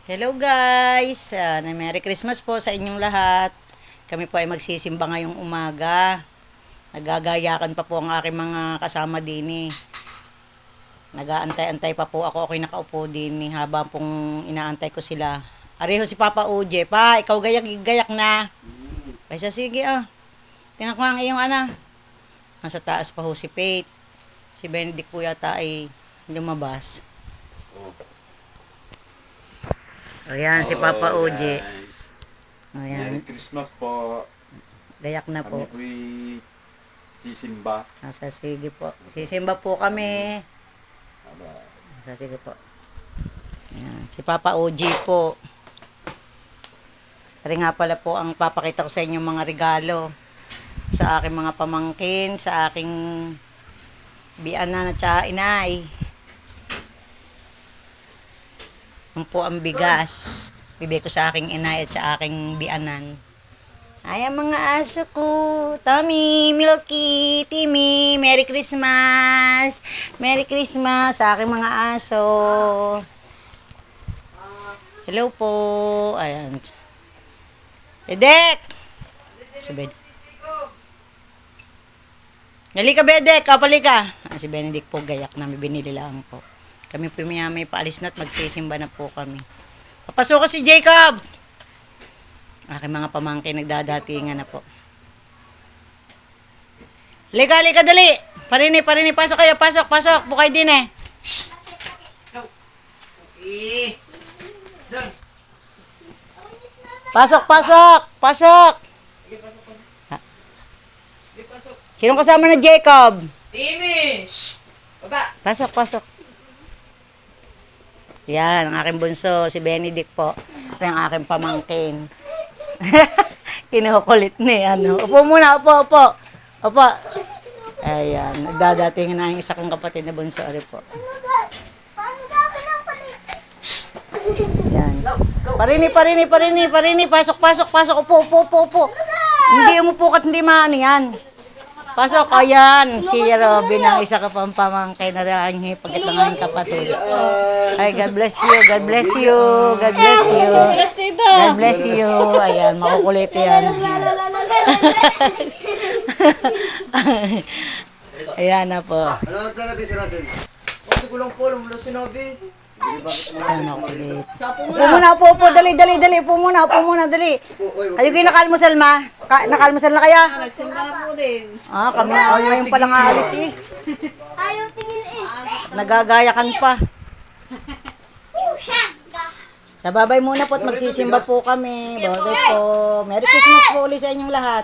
Hello guys! Merry Christmas po sa inyong lahat. Kami po ay magsisimba ngayong umaga. Nagagayakan pa po ang aking mga kasama din eh. Nag-aantay-antay pa po ako. Ako'y nakaupo din eh, habang pong inaantay ko sila. Areho si Papa Uje. Pa, ikaw gayak na. Kaysa sige Tingnan ko ang iyong Nasa taas pa ho si Faith. Si Benedict po yata ay lumabas. Ayan, si Papa Oje. Ayan. Merry Christmas po. Gayak na po. Kami po'y sisimba. Nasa sige po. Sisimba po kami. Nasa sige po. Ayan. Si Papa Oje po. Rin nga pala po ang papakita ko sa inyo mga regalo. Sa aking mga pamangkin, sa aking bianan at sa inay. Po ang bigas. Bibigay ko sa aking inay at sa aking bianan. Ay, ang mga aso ko. Tommy, Milky, Timmy, Merry Christmas. Merry Christmas sa aking mga aso. Hello po. Ayan. Bedek! Si Bedek. Gali ka, Bedek. Kapali ka. Si Benedict po gayak na. May binili lang po. Kami po may paalis na at magsisimba na po kami. Papasok ko si Jacob! Aking mga pamangkin nagdadatingan na po. Lika, dali! Parini, pasok kayo, pasok. Bukay din eh. Pasok! Sinong kasama na Jacob? Timmy! Baba! Pasok. Yan, ang aking bunso, si Benedict po. Ito ang aking pamangkin. Kinukulit ni Upo muna, upo. Ayan, nagdadating na yung isa kong kapatid na bunso. Ari po. Yan. Parini. Pasok. Upo. Hindi umupo ka't hindi maano yan. Pasok, ayan, si Robin ang isa ka pang pamangkin na rin pagkat lang ang kapatid. Ay, God bless you. Ayan, makukulit yan. Ayan na po. Ano natin si Russell? Sa gulong po, lumula si Novi. Ayan, makukulit. Upo muna, dali. Upo muna, dali. Kayo kayo nakalmusal, ma? Nakalmusal na kaya? Nagsimba na po din. Kami ngayon palang aalis eh. Ayaw tingin Nagagayakan pa. Sa babay muna po at magsisimba po kami. Babay po. Merry Christmas po ulit sa inyong lahat.